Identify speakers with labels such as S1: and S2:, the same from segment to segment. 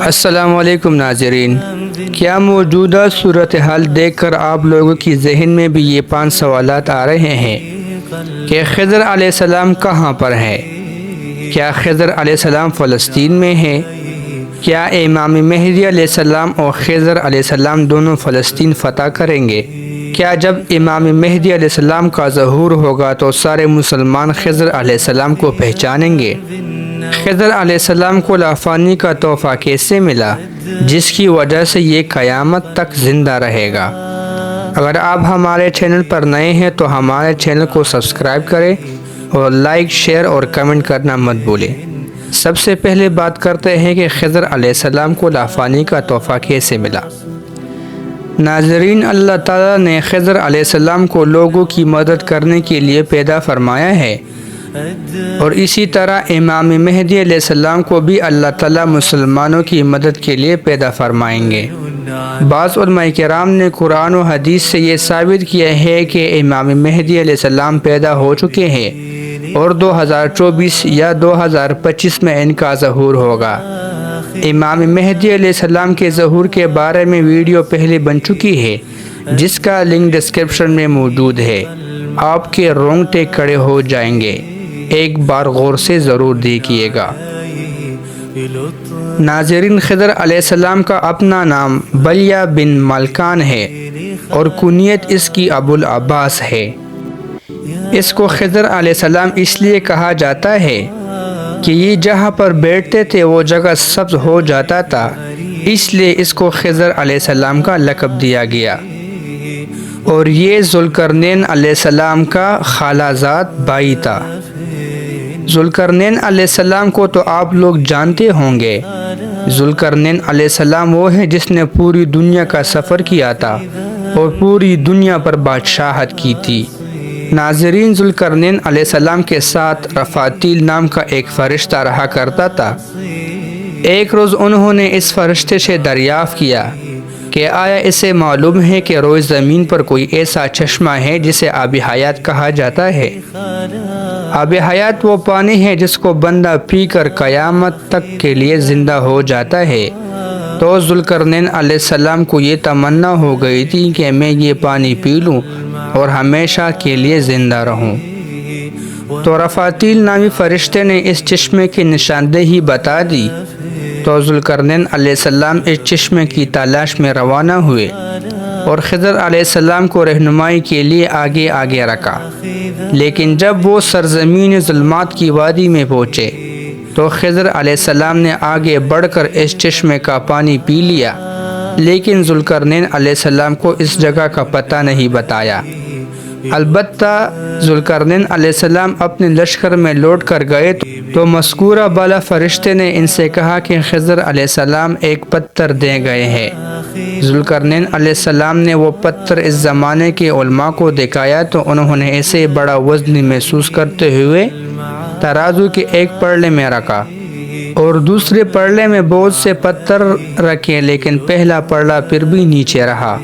S1: السلام علیکم ناظرین، کیا موجودہ صورتحال دیکھ کر آپ لوگوں کی ذہن میں بھی یہ 5 سوالات آ رہے ہیں کہ خضر علیہ السلام کہاں پر ہے؟ کیا خضر علیہ السلام فلسطین میں ہے؟ کیا امام مہدی علیہ السلام اور خضر علیہ السلام دونوں فلسطین فتح کریں گے؟ کیا جب امام مہدی علیہ السلام کا ظہور ہوگا تو سارے مسلمان خضر علیہ السلام کو پہچانیں گے؟ خضر علیہ السلام کو لافانی کا تحفہ کیسے ملا جس کی وجہ سے یہ قیامت تک زندہ رہے گا؟ اگر آپ ہمارے چینل پر نئے ہیں تو ہمارے چینل کو سبسکرائب کریں اور لائک، شیئر اور کمنٹ کرنا مت بھولیں۔ سب سے پہلے بات کرتے ہیں کہ خضر علیہ السلام کو لافانی کا تحفہ کیسے ملا۔ ناظرین، اللہ تعالیٰ نے خضر علیہ السلام کو لوگوں کی مدد کرنے کے لیے پیدا فرمایا ہے، اور اسی طرح امام مہدی علیہ السلام کو بھی اللہ تعالیٰ مسلمانوں کی مدد کے لیے پیدا فرمائیں گے۔ بعض علماء کرام نے قرآن و حدیث سے یہ ثابت کیا ہے کہ امام مہدی علیہ السلام پیدا ہو چکے ہیں اور 2024 یا 2025 میں ان کا ظہور ہوگا۔ امام مہدی علیہ السلام کے ظہور کے بارے میں ویڈیو پہلے بن چکی ہے جس کا لنک ڈسکرپشن میں موجود ہے، آپ کے رونگٹے کھڑے ہو جائیں گے، ایک بار غور سے ضرور دیکھیے گا۔ ناظرین، خضر علیہ السلام کا اپنا نام بلیہ بن ملکان ہے اور کنیت اس کی ابو العباس ہے۔ اس کو خضر علیہ السلام اس لیے کہا جاتا ہے کہ یہ جہاں پر بیٹھتے تھے وہ جگہ سبز ہو جاتا تھا، اس لیے اس کو خضر علیہ السلام کا لقب دیا گیا، اور یہ ذوالقرنین علیہ السلام کا خالہ زاد بھائی تھا۔ ذوالقرنین علیہ السلام کو تو آپ لوگ جانتے ہوں گے۔ ذوالقرنین علیہ السلام وہ ہے جس نے پوری دنیا کا سفر کیا تھا اور پوری دنیا پر بادشاہت کی تھی۔ ناظرین، ذوالقرنین علیہ السلام کے ساتھ رفاتیل نام کا ایک فرشتہ رہا کرتا تھا۔ ایک روز انہوں نے اس فرشتے سے دریافت کیا کہ آیا اسے معلوم ہے کہ روئے زمین پر کوئی ایسا چشمہ ہے جسے آب حیات کہا جاتا ہے؟ آب حیات وہ پانی ہے جس کو بندہ پی کر قیامت تک کے لیے زندہ ہو جاتا ہے۔ تو ذوالقرنین علیہ السلام کو یہ تمنا ہو گئی تھی کہ میں یہ پانی پی لوں اور ہمیشہ کے لیے زندہ رہوں۔ تو رفاتیل نامی فرشتے نے اس چشمے کی نشاندہی بتا دی، تو ذوالقرنین علیہ السلام اس چشمے کی تلاش میں روانہ ہوئے اور خضر علیہ السلام کو رہنمائی کے لیے آگے آگے رکھا۔ لیکن جب وہ سرزمین ظلمات کی وادی میں پہنچے تو خضر علیہ السلام نے آگے بڑھ کر اس چشمے کا پانی پی لیا، لیکن ذوالقرنین علیہ السلام کو اس جگہ کا پتہ نہیں بتایا۔ البتہ ذوالقرنین علیہ السلام اپنے لشکر میں لوٹ کر گئے تو مذکورہ بالا فرشتے نے ان سے کہا کہ خضر علیہ السلام ایک پتھر دے گئے ہیں۔ ذوالقرنین علیہ السلام نے وہ پتھر اس زمانے کے علماء کو دکھایا تو انہوں نے اسے بڑا وزنی محسوس کرتے ہوئے ترازو کے ایک پلڑے میں رکھا اور دوسرے پلڑے میں بہت سے پتھر رکھے، لیکن پہلا پلڑا پھر بھی نیچے رہا۔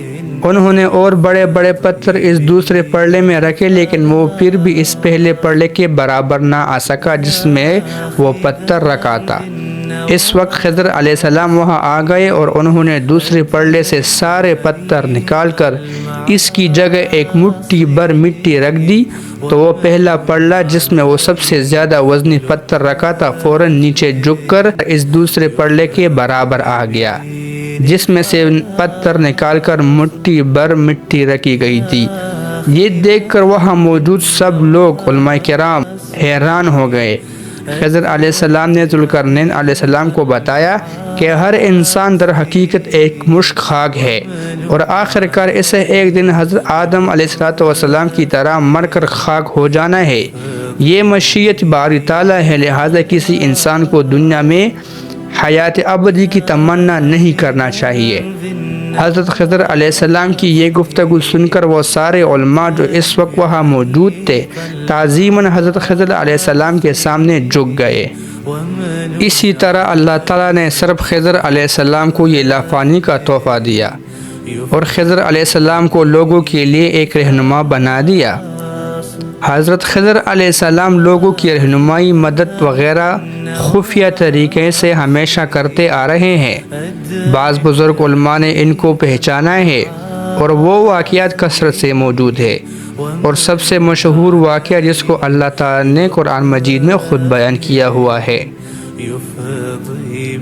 S1: انہوں نے اور بڑے بڑے پتھر اس دوسرے پلڑے میں رکھے، لیکن وہ پھر بھی اس پہلے پلڑے کے برابر نہ آ سکا جس میں وہ پتھر رکھا تھا۔ اس وقت خضر علیہ السلام وہاں آ گئے اور انہوں نے دوسرے پلڑے سے سارے پتھر نکال کر اس کی جگہ ایک مٹھی بھر مٹی رکھ دی، تو وہ پہلا پلڑا جس میں وہ سب سے زیادہ وزنی پتھر رکھا تھا فوراً نیچے جھک کر اس دوسرے پلڑے کے برابر آ گیا جس میں سے پتھر نکال کر مٹھی بھر مٹی رکھی گئی تھی۔ یہ دیکھ کر وہاں موجود سب لوگ علماء کرام حیران ہو گئے۔ خضر علیہ السلام نے ذوالقرنین علیہ السلام کو بتایا کہ ہر انسان در حقیقت ایک مشک خاک ہے اور آخر کار اسے ایک دن حضرت آدم علیہ السلام کی طرح مر کر خاک ہو جانا ہے۔ یہ مشیت باری تعالیٰ ہے، لہذا کسی انسان کو دنیا میں حیات ابدی کی تمنا نہیں کرنا چاہیے۔ حضرت خضر علیہ السلام کی یہ گفتگو سن کر وہ سارے علماء جو اس وقت وہاں موجود تھے تعظیماً حضرت خضر علیہ السلام کے سامنے جھک گئے۔ اسی طرح اللہ تعالیٰ نے صرف خضر علیہ السلام کو یہ لافانی کا تحفہ دیا اور خضر علیہ السلام کو لوگوں کے لیے ایک رہنما بنا دیا۔ حضرت خضر علیہ السلام لوگوں کی رہنمائی، مدد وغیرہ خفیہ طریقے سے ہمیشہ کرتے آ رہے ہیں۔ بعض بزرگ علماء نے ان کو پہچانا ہے اور وہ واقعات کثرت سے موجود ہے، اور سب سے مشہور واقعہ جس کو اللہ تعالیٰ نے قرآن مجید میں خود بیان کیا ہوا ہے۔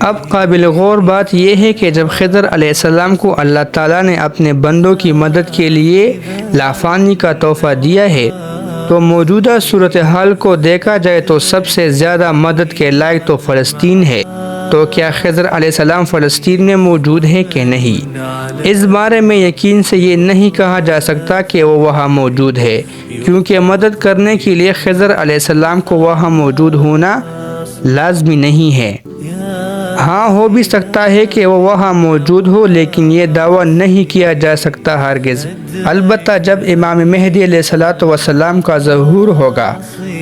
S1: اب قابل غور بات یہ ہے کہ جب خضر علیہ السلام کو اللہ تعالیٰ نے اپنے بندوں کی مدد کے لیے لافانی کا تحفہ دیا ہے، تو موجودہ صورتحال کو دیکھا جائے تو سب سے زیادہ مدد کے لائق تو فلسطین ہے۔ تو کیا خضر علیہ السلام فلسطین میں موجود ہیں کہ نہیں؟ اس بارے میں یقین سے یہ نہیں کہا جا سکتا کہ وہ وہاں موجود ہے، کیونکہ مدد کرنے کے لیے خضر علیہ السلام کو وہاں موجود ہونا لازمی نہیں ہے۔ ہاں، ہو بھی سکتا ہے کہ وہ وہاں موجود ہو، لیکن یہ دعویٰ نہیں کیا جا سکتا ہرگز۔ البتہ جب امام مہدی علیہ السلام کا ظہور ہوگا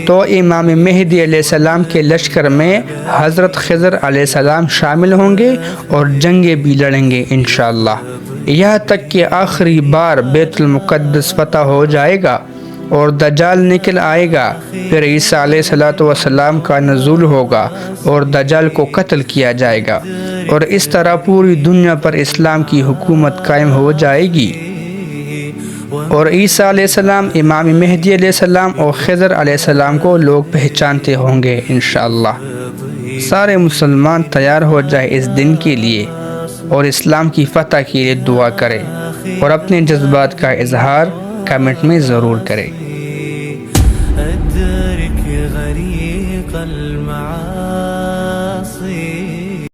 S1: تو امام مہدی علیہ السلام کے لشکر میں حضرت خضر علیہ السلام شامل ہوں گے اور جنگیں بھی لڑیں گے انشاءاللہ، یہاں تک کہ آخری بار بیت المقدس فتح ہو جائے گا اور دجال نکل آئے گا۔ پھر عیسیٰ علیہ السلام کا نزول ہوگا اور دجال کو قتل کیا جائے گا، اور اس طرح پوری دنیا پر اسلام کی حکومت قائم ہو جائے گی، اور عیسیٰ علیہ السلام، امام مہدی علیہ السلام اور خضر علیہ السلام کو لوگ پہچانتے ہوں گے انشاءاللہ۔ سارے مسلمان تیار ہو جائے اس دن کے لیے اور اسلام کی فتح کے لیے دعا کرے، اور اپنے جذبات کا اظہار کمنٹ میں ضرور کرے۔